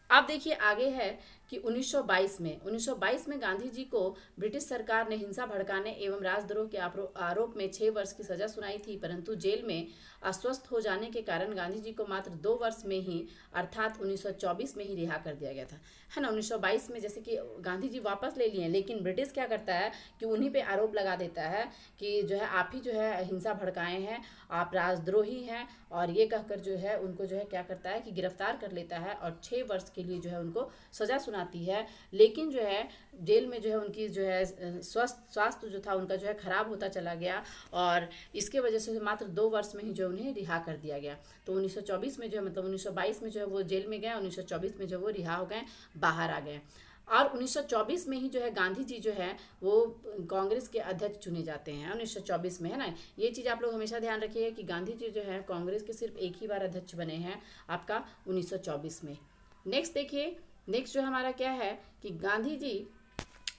[SPEAKER 1] अब देखिए आगे है कि 1922 में गांधी जी को ब्रिटिश सरकार ने हिंसा भड़काने एवं राजद्रोह के आरोप में 6 वर्ष की सजा सुनाई थी, परंतु जेल में अस्वस्थ हो जाने के कारण गांधी जी को मात्र 2 वर्ष में ही अर्थात 1924 में ही रिहा कर दिया गया था, है ना। 1922 में जैसे कि गांधी जी वापस ले लिए, लेकिन ब्रिटिश क्या करता है कि उन्हीं पे आरोप लगा देता है कि जो है आप ही जो है हिंसा भड़काए हैं, आप राजद्रोही हैं, और ये कहकर जो है उनको जो है क्या करता है कि गिरफ्तार कर लेता है और 6 वर्ष के लिए जो है उनको सजा सुनाती है। लेकिन जो है जेल में जो है उनकी जो है स्वास्थ्य जो था उनका जो है खराब होता चला गया और इसके वजह से मात्र 2 वर्ष में ही जो उन्हें रिहा कर दिया गया। तो 1924 में जो है मतलब 1922 में जो है वो जेल में गए, 1924 में जो वो रिहा हो गए, बाहर आ गए। और 1924 में ही जो है गांधी जी जो है वो कांग्रेस के अध्यक्ष चुने जाते हैं 1924 में, है ना। ये चीज़ आप लोग हमेशा ध्यान रखिएगा कि गांधी जी जो है कांग्रेस के सिर्फ एक ही बार अध्यक्ष बने हैं आपका 1924 में। नेक्स्ट देखिए, नेक्स्ट जो हमारा क्या है कि गांधी जी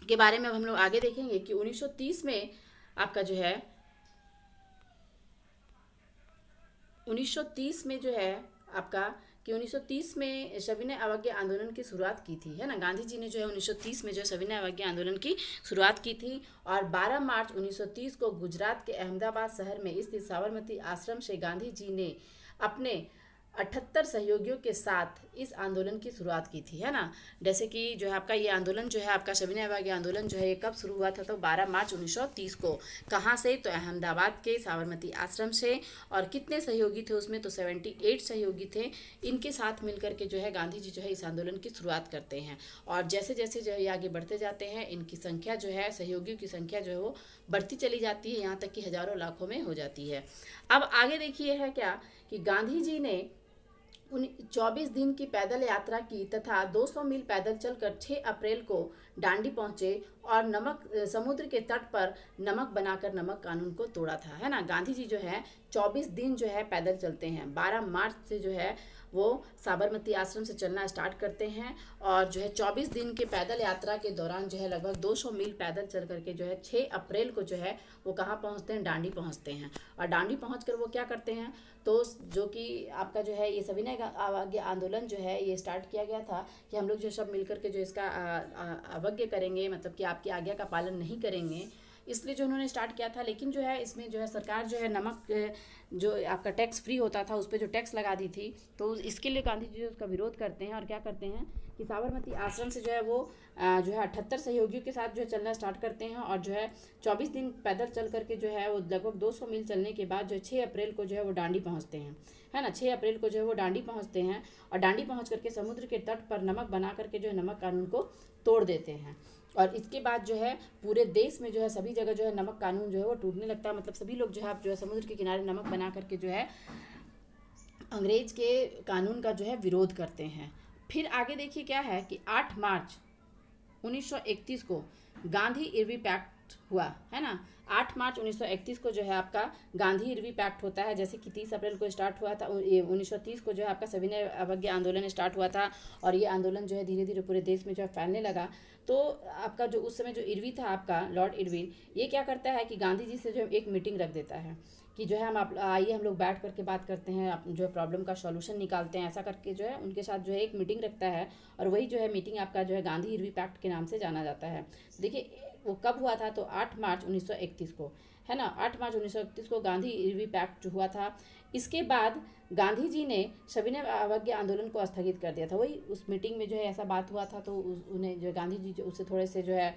[SPEAKER 1] के बारे में अब हम लोग आगे देखेंगे कि 1930 में आपका जो है 1930 में जो है आपका कि 1930 में सविनय अवज्ञा आंदोलन की शुरुआत की थी, है ना। गांधी जी ने जो है 1930 में जो है सविनय अवज्ञा आंदोलन की शुरुआत की थी और 12 मार्च 1930 को गुजरात के अहमदाबाद शहर में स्थित साबरमती आश्रम से गांधी जी ने अपने 78 सहयोगियों के साथ इस आंदोलन की शुरुआत की थी, है ना। जैसे कि जो है आपका ये आंदोलन जो है आपका सविनय अवज्ञा आंदोलन जो है ये कब शुरू हुआ था, तो 12 मार्च 1930 को। कहाँ से, तो अहमदाबाद के साबरमती आश्रम से। और कितने सहयोगी थे उसमें, तो 78 सहयोगी थे। इनके साथ मिलकर के जो है गांधी जी जो है इस आंदोलन की शुरुआत करते हैं और जैसे जैसे जो है ये आगे बढ़ते जाते हैं इनकी संख्या जो है, सहयोगियों की संख्या जो है वो बढ़ती चली जाती है, यहाँ तक कि हजारों लाखों में हो जाती है। अब आगे देखिए है क्या कि गांधी जी ने 24 दिन की पैदल यात्रा की तथा 200 मील पैदल चलकर 6 अप्रैल को डांडी पहुंचे और समुद्र के तट पर नमक बनाकर नमक कानून को तोड़ा था, है ना। गांधी जी जो है 24 दिन जो है पैदल चलते हैं, 12 मार्च से जो है वो साबरमती आश्रम से चलना स्टार्ट करते हैं और जो है 24 दिन के पैदल यात्रा के दौरान जो है लगभग 200 मील पैदल चल करके जो है 6 अप्रैल को जो है वो कहाँ पहुँचते हैं, डांडी पहुँचते हैं। और डांडी पहुँच कर वो क्या करते हैं, तो जो कि आपका जो है ये सविनय अवज्ञा आंदोलन जो है ये स्टार्ट किया गया था कि हम लोग जो सब मिलकर के जो इसका अवज्ञा करेंगे, मतलब कि आपकी आज्ञा का पालन नहीं करेंगे, इसलिए जो उन्होंने स्टार्ट किया था। लेकिन जो है इसमें जो है सरकार जो है नमक जो आपका टैक्स फ्री होता था उस पर जो टैक्स लगा दी थी, तो इसके लिए गांधी जी उसका विरोध करते हैं और क्या करते हैं कि साबरमती आश्रम से जो है वो जो है 78 सहयोगियों के साथ जो है चलना स्टार्ट करते हैं और जो है 24 दिन पैदल चल करके जो है वो लगभग 200 मील चलने के बाद जो है 6 अप्रैल को जो है वो डांडी पहुँचते हैं, है ना। 6 अप्रैल को जो है वो डांडी पहुँचते हैं और डांडी पहुँच करके समुद्र के तट पर नमक बना करके जो है नमक कानून को तोड़ देते हैं। और इसके बाद जो है पूरे देश में जो है सभी जगह जो है नमक कानून जो है वो टूटने लगता है, मतलब सभी लोग जो है आप जो है समुद्र के किनारे नमक बना करके जो है अंग्रेज के कानून का जो है विरोध करते हैं। फिर आगे देखिए क्या है कि 8 मार्च 1931 को गांधी इरवी पैक्ट हुआ, है ना। 8 मार्च 1931 को जो है आपका गांधी इरवी पैक्ट होता है। जैसे कि 30 अप्रैल को स्टार्ट हुआ था, 1930 को जो है आपका सविनय अवज्ञा आंदोलन स्टार्ट हुआ था और ये आंदोलन जो है धीरे धीरे पूरे देश में जो है फैलने लगा। तो आपका जो उस समय जो इरवी था आपका लॉर्ड इरविन, ये क्या करता है कि गांधी जी से जो एक मीटिंग रख देता है कि जो है हम आइए हम लोग बैठ करके बात करते हैं, जो है प्रॉब्लम का सॉल्यूशन निकालते हैं। ऐसा करके जो है उनके साथ जो है एक मीटिंग रखता है और वही जो है मीटिंग आपका जो है गांधी इरवी पैक्ट के नाम से जाना जाता है। देखिए वो कब हुआ था, तो 8 मार्च 1931 को, है ना। 8 मार्च 1931 को गांधी इरवी पैक्ट जो हुआ था। इसके बाद गांधी जी ने सविनय अवज्ञा आंदोलन को स्थगित कर दिया था। वही उस मीटिंग में जो है ऐसा बात हुआ था, तो उन्हें जो गांधी जी जो उससे थोड़े से जो है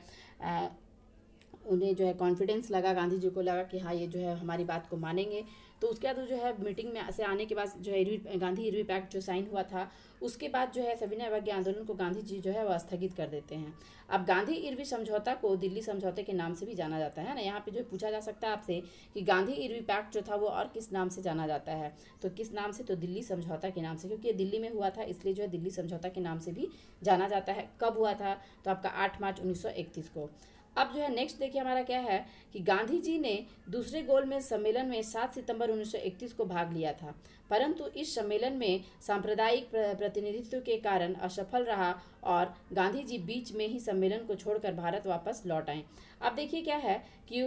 [SPEAKER 1] उन्हें जो है कॉन्फिडेंस लगा, गांधी जी को लगा कि हाँ ये जो है हमारी बात को मानेंगे। तो उसके बाद जो है मीटिंग में से आने के बाद जो है गांधी इरवी पैक्ट जो साइन हुआ था, उसके बाद जो है सविनय अवज्ञा आंदोलन को गांधी जी जो है वह स्थगित कर देते हैं। अब गांधी इरवी समझौता को दिल्ली समझौते के नाम से भी जाना जाता है ना। यहाँ पे जो पूछा जा सकता है आपसे कि गांधी इरवी पैक्ट जो था वो और किस नाम से जाना जाता है, तो किस नाम से, तो दिल्ली समझौता के नाम से, क्योंकि ये दिल्ली में हुआ था इसलिए जो है दिल्ली समझौता के नाम से भी जाना जाता है। कब हुआ था, तो आपका 8 मार्च 1931 को। अब जो है नेक्स्ट देखिए हमारा क्या है कि गांधी जी ने दूसरे गोलमेज सम्मेलन में 7 सितंबर 1931 को भाग लिया था, परंतु इस सम्मेलन में सांप्रदायिक प्रतिनिधित्व के कारण असफल रहा और गांधी जी बीच में ही सम्मेलन को छोड़कर भारत वापस लौट आए। अब देखिए क्या है कि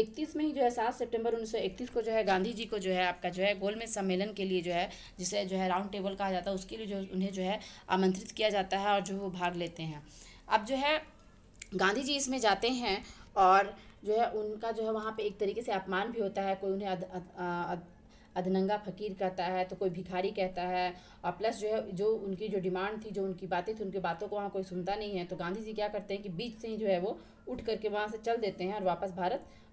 [SPEAKER 1] 31 में ही जो है 7 सितंबर 1931 को जो है गांधी जी को जो है आपका जो है गोलमेज सम्मेलन के लिए जो है, जिसे जो है राउंड टेबल कहा जाता है, उसके लिए जो उन्हें जो है आमंत्रित किया जाता है और जो वो भाग लेते हैं। अब जो है गांधी जी इसमें जाते हैं और जो है उनका जो है वहाँ पे एक तरीके से अपमान भी होता है। कोई उन्हें अधनंगा फकीर कहता है, तो कोई भिखारी कहता है, और प्लस जो है जो उनकी जो डिमांड थी, जो उनकी बातें थी, उनकी बातों को वहाँ कोई सुनता नहीं है। तो गांधी जी क्या करते हैं कि बीच से ही जो है वो उठ करके वहाँ से चल देते हैं और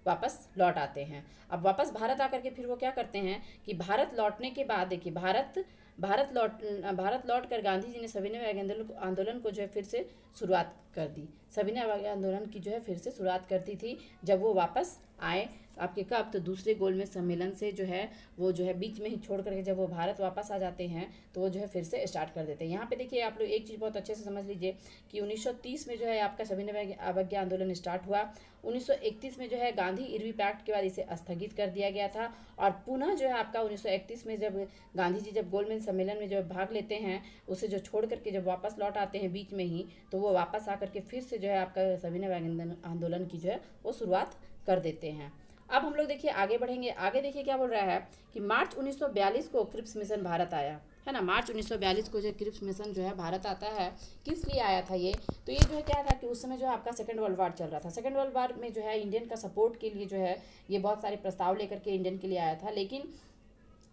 [SPEAKER 1] वापस लौट आते हैं। अब वापस भारत आकर के फिर वो क्या करते हैं कि भारत लौटने के बाद देखिए भारत लौट कर गांधी जी ने सविनय आंदोलन को जो है फिर से शुरुआत कर दी। सविनय अवज्ञा आंदोलन की जो है फिर से शुरुआत कर दी थी जब वो वापस आए आपके कब, तो दूसरे गोलमेज सम्मेलन से जो है वो जो है बीच में ही छोड़ करके जब वो भारत वापस आ जाते हैं तो वो जो है फिर से स्टार्ट कर देते हैं। यहाँ पे देखिए आप लोग एक चीज़ बहुत अच्छे से समझ लीजिए कि 1930 में जो है आपका सविनय अवज्ञा आंदोलन स्टार्ट हुआ। 1931 में जो है गांधी इरवी पैक्ट के बाद इसे स्थगित कर दिया गया था और पुनः जो है आपका 1931 में जब गांधी जी जब गोलमेज सम्मेलन में जो भाग लेते हैं, उसे जो छोड़ करके जब वापस लौट आते हैं बीच में ही, तो वो वापस आकर के फिर से जो है आपका सविनय आंदोलन की जो है वो शुरुआत कर देते हैं। अब हम लोग देखिए आगे बढ़ेंगे। आगे देखिए क्या बोल रहा है कि मार्च 1942 को क्रिप्स मिशन भारत आया, है ना। मार्च 1942 को जो क्रिप्स मिशन जो है भारत आता है, किस लिए आया था ये, तो ये जो है क्या था कि उस समय जो आपका सेकेंड वर्ल्ड वार चल रहा था। सेकेंड वर्ल्ड वार में जो है इंडियन का सपोर्ट के लिए जो है ये बहुत सारे प्रस्ताव लेकर के इंडियन के लिए आया था, लेकिन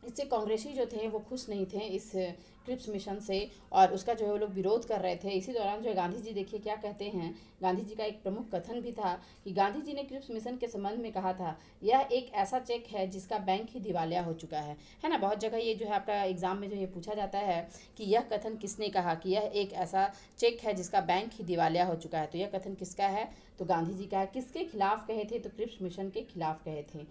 [SPEAKER 1] इससे कांग्रेसी जो थे वो खुश नहीं थे इस क्रिप्स मिशन से और उसका जो है वो लोग विरोध कर रहे थे। इसी दौरान जो है गांधी जी देखिए क्या कहते हैं, गांधी जी का एक प्रमुख कथन भी था कि गांधी जी ने क्रिप्स मिशन के संबंध में कहा था, यह एक ऐसा चेक है जिसका बैंक ही दिवालिया हो चुका है ना। बहुत जगह ये जो है आपका एग्जाम में जो ये पूछा जाता है कि यह कथन किसने कहा कि यह एक ऐसा चेक है जिसका बैंक ही दिवालिया हो चुका है, तो यह कथन किसका है, तो गांधी जी का है। किसके खिलाफ कहे थे, तो क्रिप्स मिशन के खिलाफ कहे थे।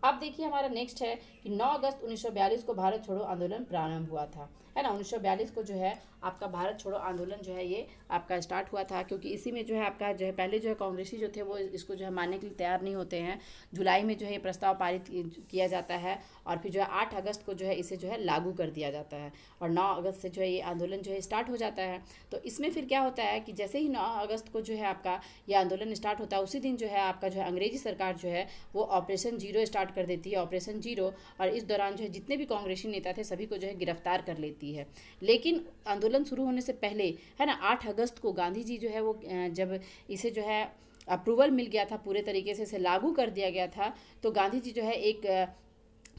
[SPEAKER 1] अब देखिए हमारा नेक्स्ट है कि 9 अगस्त 1942 को भारत छोड़ो आंदोलन प्रारंभ हुआ था, है ना। 1942 को जो है आपका भारत छोड़ो आंदोलन जो है ये आपका स्टार्ट हुआ था, क्योंकि इसी में जो है आपका जो है पहले जो है कांग्रेसी जो थे वो इसको जो है मानने के लिए तैयार नहीं होते हैं। जुलाई में जो है ये प्रस्ताव पारित किया जाता है और फिर जो है 8 अगस्त को जो है इसे जो है लागू कर दिया जाता है और 9 अगस्त से जो है ये आंदोलन जो है स्टार्ट हो जाता है। तो इसमें फिर क्या होता है कि जैसे ही 9 अगस्त को जो है आपका ये आंदोलन स्टार्ट होता है, उसी दिन जो है आपका जो है अंग्रेजी सरकार जो है वो ऑपरेशन जीरो स्टार्ट कर देती है, ऑपरेशन जीरो। और इस दौरान जो है जितने भी कांग्रेसी नेता थे सभी को जो है गिरफ्तार कर लेती है। लेकिन आंदोलन शुरू होने से पहले है ना 8 अगस्त को गांधी जी जो है वो जब इसे जो है अप्रूवल मिल गया था, पूरे तरीके से इसे लागू कर दिया गया था, तो गांधी जी जो है एक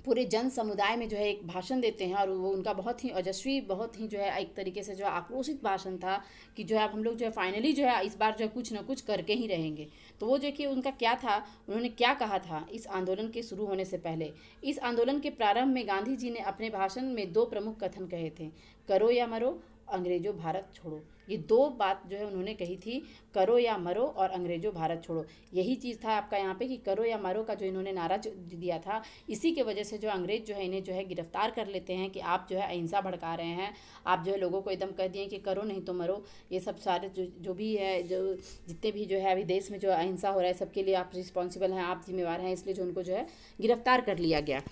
[SPEAKER 1] पूरे जन समुदाय में जो है एक भाषण देते हैं और वो उनका बहुत ही ओजस्वी, बहुत ही जो है एक तरीके से जो आक्रोशित भाषण था कि जो है अब हम लोग जो है फाइनली जो है इस बार जो है कुछ ना कुछ करके ही रहेंगे। तो वो जो कि उनका क्या था, उन्होंने क्या कहा था इस आंदोलन के शुरू होने से पहले। इस आंदोलन के प्रारंभ में गांधी जी ने अपने भाषण में 2 प्रमुख कथन कहे थे, करो या मरो, अंग्रेजों भारत छोड़ो। ये 2 बात जो है उन्होंने कही थी, करो या मरो और अंग्रेजों भारत छोड़ो। यही चीज़ था आपका यहाँ पे कि करो या मरो का जो इन्होंने नारा दिया था, इसी के वजह से जो अंग्रेज जो है इन्हें जो है गिरफ्तार कर लेते हैं कि आप जो है अहिंसा भड़का रहे हैं, आप जो है लोगों को एकदम कह दिए कि करो नहीं तो मरो। ये सब सारे जो भी है, जो जितने भी जो है अभी देश में जो अहिंसा हो रहा है सबके लिए आप रिस्पॉन्सिबल हैं, आप जिम्मेवार हैं, इसलिए जो उनको जो है गिरफ्तार कर लिया गया।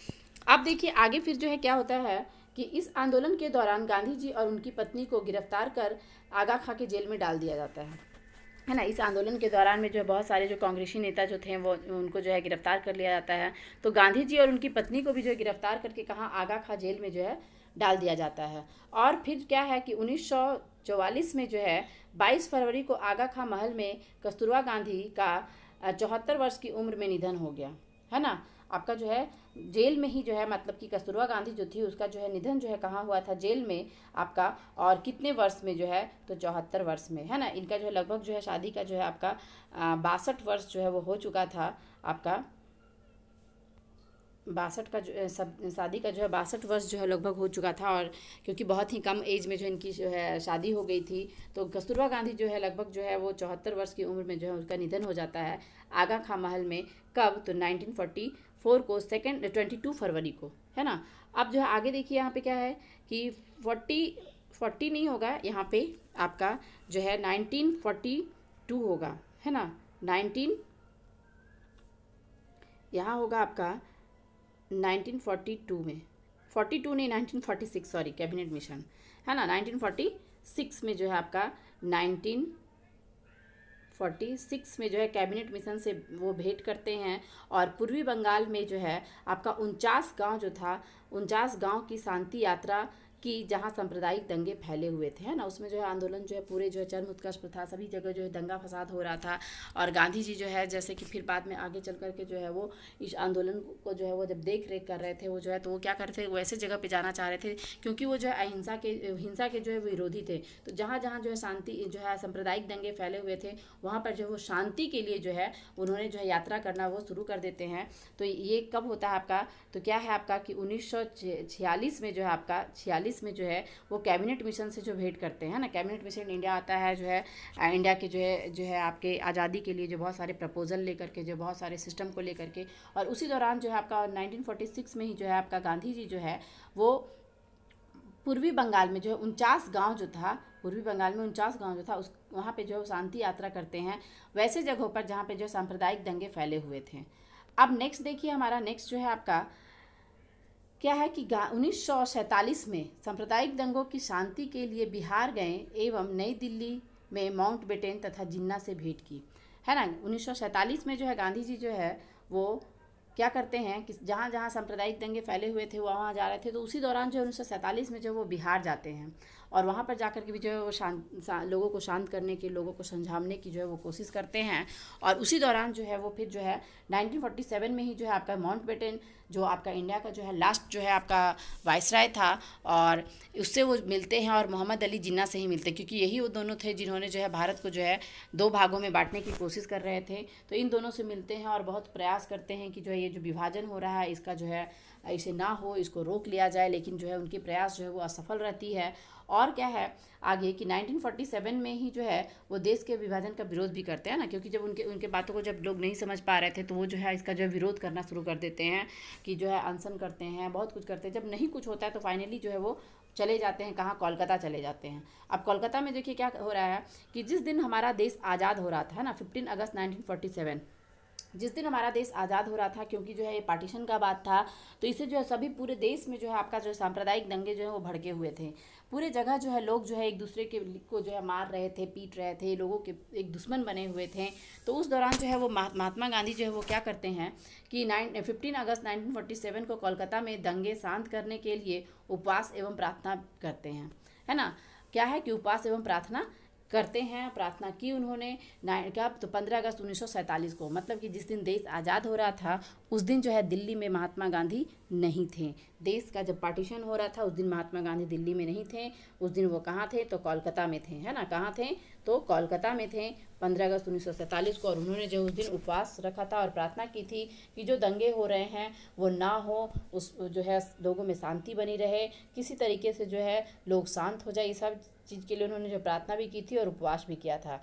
[SPEAKER 1] अब देखिए आगे फिर जो है क्या होता है कि इस आंदोलन के दौरान गांधी जी और उनकी पत्नी को गिरफ्तार कर आगा खां के जेल में डाल दिया जाता है ना। इस आंदोलन के दौरान में जो है बहुत सारे जो कांग्रेसी नेता जो थे वो उनको जो है गिरफ्तार कर लिया जाता है। तो गांधी जी और उनकी पत्नी को भी जो है गिरफ्तार करके कहाँ आगा खां जेल में जो है डाल दिया जाता है। और फिर क्या है कि 1944 में जो है 22 फरवरी को आगा खां महल में कस्तूरबा गांधी का 74 वर्ष की उम्र में निधन हो गया, है ना। आपका जो है जेल में ही जो है, मतलब कि कस्तूरबा गांधी जो थी उसका जो है निधन जो है कहाँ हुआ था, जेल में आपका। और कितने वर्ष में जो है, तो 74 वर्ष में, है ना। इनका जो है लगभग जो है शादी का जो है आपका 62 वर्ष जो है वो हो चुका था आपका। 62 का जो शादी का जो है 62 वर्ष जो है लगभग हो चुका था। और क्योंकि बहुत ही कम एज में जो इनकी जो है शादी हो गई थी, तो कस्तूरबा गांधी जो है लगभग जो है वो 74 वर्ष की उम्र में जो है उसका निधन हो जाता है आगा खां महल में। कब, तो 1944 को 22 फरवरी को, है ना। अब जो है आगे देखिए यहाँ पे क्या है कि 40 नहीं होगा यहाँ पे, आपका जो है 1942 होगा, है ना। 19 यहाँ होगा आपका 1942 में, 42 नहीं 1946, सॉरी, कैबिनेट मिशन, है ना। 1946 में जो है आपका 1946 में जो है कैबिनेट मिशन से वो भेंट करते हैं। और पूर्वी बंगाल में जो है आपका 49 गांव जो था, 49 गांव की शांति यात्रा कि जहाँ सांप्रदायिक दंगे फैले हुए थे, है ना। उसमें जो है आंदोलन जो है पूरे जो है चरम उत्कर्ष पर था, सभी जगह जो है दंगा फसाद हो रहा था। और गांधी जी जो है जैसे कि फिर बाद में आगे चल करके जो है वो इस आंदोलन को जो है वो जब देख रेख कर रहे थे वो जो है, तो वो क्या करते थे, वो ऐसे जगह पे जाना चाह रहे थे क्योंकि वो जो है हिंसा के जो है विरोधी थे। तो जहाँ जहाँ जो है शांति जो है सांप्रदायिक दंगे फैले हुए थे वहाँ पर जो है वो शांति के लिए जो है उन्होंने जो है यात्रा करना वो शुरू कर देते हैं। तो ये कब होता है आपका, तो क्या है आपका कि 1946 में जो है आपका 46 में जो है वो कैबिनेट मिशन से जो भेंट करते हैं ना। कैबिनेट मिशन इंडिया आता है जो है, इंडिया के जो है आपके आज़ादी के लिए जो बहुत सारे प्रपोजल लेकर के, जो बहुत सारे सिस्टम को लेकर के। और उसी दौरान जो है आपका 1946 में ही जो है आपका गांधी जी जो है वो पूर्वी बंगाल में जो है 49 गांव जो था, पूर्वी बंगाल में 49 गांव जो था उस वहाँ पे जो शांति यात्रा करते हैं वैसे जगहों पर जहाँ पे जो सांप्रदायिक दंगे फैले हुए थे। अब नेक्स्ट देखिए, हमारा नेक्स्ट जो है आपका क्या है कि 1947 में सांप्रदायिक दंगों की शांति के लिए बिहार गए एवं नई दिल्ली में माउंटबेटन तथा जिन्ना से भेंट की, है ना। 1947 में जो है गांधी जी जो है वो क्या करते हैं कि जहाँ जहाँ सांप्रदायिक दंगे फैले हुए थे वहाँ जा रहे थे। तो उसी दौरान जो 1947 में जो वो बिहार जाते हैं और वहाँ पर जाकर के भी जो है वो लोगों को शांत करने की, लोगों को समझाने की जो है वो कोशिश करते हैं। और उसी दौरान जो है वो फिर जो है 1947 में ही जो है आपका माउंटबेटन जो आपका इंडिया का जो है लास्ट जो है आपका वाइसराय था, और उससे वो मिलते हैं और मोहम्मद अली जिन्ना से ही मिलते हैं क्योंकि यही वो दोनों थे जिन्होंने जो है भारत को जो है 2 भागों में बांटने की कोशिश कर रहे थे। तो इन दोनों से मिलते हैं और बहुत प्रयास करते हैं कि जो है ये जो विभाजन हो रहा है इसका जो है इसे ना हो, इसको रोक लिया जाए। लेकिन जो है उनकी प्रयास जो है वो असफल रहती है। और क्या है आगे कि 1947 में ही जो है वो देश के विभाजन का विरोध भी करते हैं ना, क्योंकि जब उनके बातों को जब लोग नहीं समझ पा रहे थे तो वो जो है इसका जो है विरोध करना शुरू कर देते हैं कि जो है अनशन करते हैं, बहुत कुछ करते हैं। जब नहीं कुछ होता है तो फाइनली जो है वो चले जाते हैं कहाँ, कोलकाता चले जाते हैं। अब कोलकाता में देखिए क्या हो रहा है कि जिस दिन हमारा देश आज़ाद हो रहा था, है ना, 15 अगस्त 1947, जिस दिन हमारा देश आज़ाद हो रहा था, क्योंकि जो है ये पार्टीशन का बात था, तो इससे जो है सभी पूरे देश में जो है आपका जो सांप्रदायिक दंगे जो है वो भड़के हुए थे। पूरे जगह जो है लोग जो है एक दूसरे के को जो है मार रहे थे, पीट रहे थे, लोगों के एक दुश्मन बने हुए थे। तो उस दौरान जो है वो महात्मा गांधी जो है वो क्या करते हैं कि 15 अगस्त 1947 को कोलकाता में दंगे शांत करने के लिए उपवास एवं प्रार्थना करते हैं, है ना। क्या है कि उपवास एवं प्रार्थना करते हैं। प्रार्थना की उन्होंने क्या, तो 15 अगस्त 1947 को, मतलब कि जिस दिन देश आज़ाद हो रहा था उस दिन जो है दिल्ली में महात्मा गांधी नहीं थे। देश का जब पार्टीशन हो रहा था उस दिन महात्मा गांधी दिल्ली में नहीं थे। उस दिन वो कहाँ थे, तो कोलकाता में थे, है ना। कहाँ थे, तो कोलकाता में थे 15 अगस्त 1947 को। और उन्होंने जो उस दिन उपवास रखा था और प्रार्थना की थी कि जो दंगे हो रहे हैं वो ना हो, उस जो है लोगों में शांति बनी रहे, किसी तरीके से जो है लोग शांत हो जाए, ये सब चीज़ के लिए उन्होंने जो प्रार्थना भी की थी और उपवास भी किया था।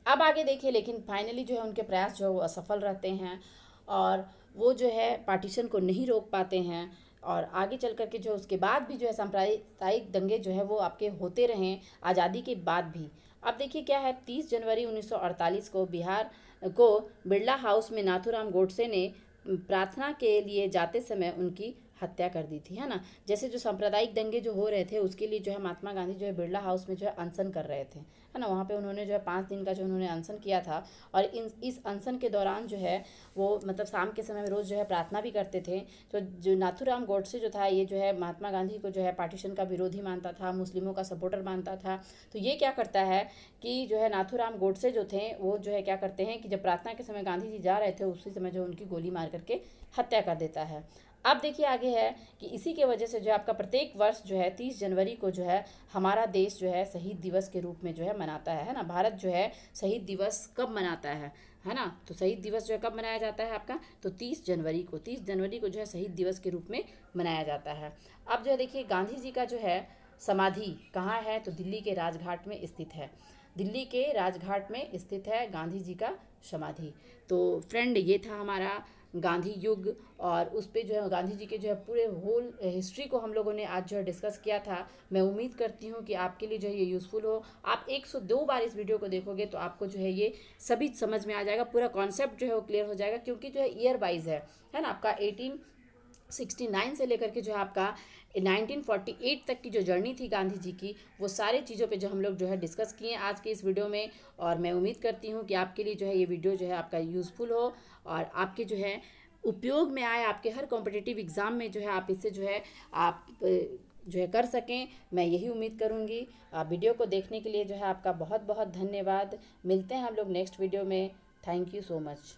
[SPEAKER 1] अब आगे देखिए, लेकिन फाइनली जो है उनके प्रयास जो है वो असफल रहते हैं और वो जो है पार्टीशन को नहीं रोक पाते हैं। और आगे चल कर के जो उसके बाद भी जो है सांप्रदायिक दंगे जो है वो आपके होते रहें आज़ादी के बाद भी। अब देखिए क्या है, 30 जनवरी 1948 को बिहार को बिरला हाउस में नाथूराम गोडसे ने प्रार्थना के लिए जाते समय उनकी हत्या कर दी थी, है ना। जैसे जो सांप्रदायिक दंगे जो हो रहे थे उसके लिए जो है महात्मा गांधी जो है बिरला हाउस में जो है अनशन कर रहे थे, है ना। वहाँ पे उन्होंने जो है 5 दिन का जो उन्होंने अनशन किया था। और इस अनशन के दौरान जो है वो मतलब शाम के समय में रोज़ जो है प्रार्थना भी करते थे। तो जो नाथूराम गोडसे जो था ये जो है महात्मा गांधी को जो है पार्टीशन का विरोधी मानता था, मुस्लिमों का सपोर्टर मानता था। तो ये क्या करता है कि जो है नाथूराम गोडसे जो थे वो जो है क्या करते हैं कि जब प्रार्थना के समय गांधी जी जा रहे थे उसी समय जो उनकी गोली मार करके हत्या कर देता है। अब देखिए आगे है कि इसी के वजह से जो है आपका प्रत्येक वर्ष जो है 30 जनवरी को जो है हमारा देश जो है शहीद दिवस के रूप में जो है मनाता है ना। भारत जो है शहीद दिवस कब मनाता है ना। तो शहीद दिवस जो है कब मनाया जाता है आपका, तो 30 जनवरी को। 30 जनवरी को जो है शहीद दिवस के रूप में मनाया जाता है। अब जो है देखिए गांधी जी का जो है समाधि कहाँ है, तो दिल्ली के राजघाट में स्थित है। दिल्ली के राजघाट में स्थित है गांधी जी का समाधि। तो फ्रेंड ये था हमारा गांधी युग और उस पे जो है गांधी जी के जो है पूरे होल हिस्ट्री को हम लोगों ने आज जो है डिस्कस किया था। मैं उम्मीद करती हूँ कि आपके लिए जो है ये यूज़फुल हो। आप 102 बार इस वीडियो को देखोगे तो आपको जो है ये सभी समझ में आ जाएगा, पूरा कॉन्सेप्ट जो है वो क्लियर हो जाएगा। क्योंकि जो है ईयर वाइज है ना, आपका 1869 से लेकर के जो है आपका 1948 तक की जो जर्नी थी गांधी जी की, वो सारे चीज़ों पे जो हम लोग जो है डिस्कस किए आज के इस वीडियो में। और मैं उम्मीद करती हूँ कि आपके लिए जो है ये वीडियो जो है आपका यूज़फुल हो और आपके जो है उपयोग में आए, आपके हर कॉम्पिटिटिव एग्ज़ाम में जो है आप इससे जो है आप जो है कर सकें, मैं यही उम्मीद करूँगी। वीडियो को देखने के लिए जो है आपका बहुत बहुत धन्यवाद। मिलते हैं हम लोग नेक्स्ट वीडियो में। Thank you so much.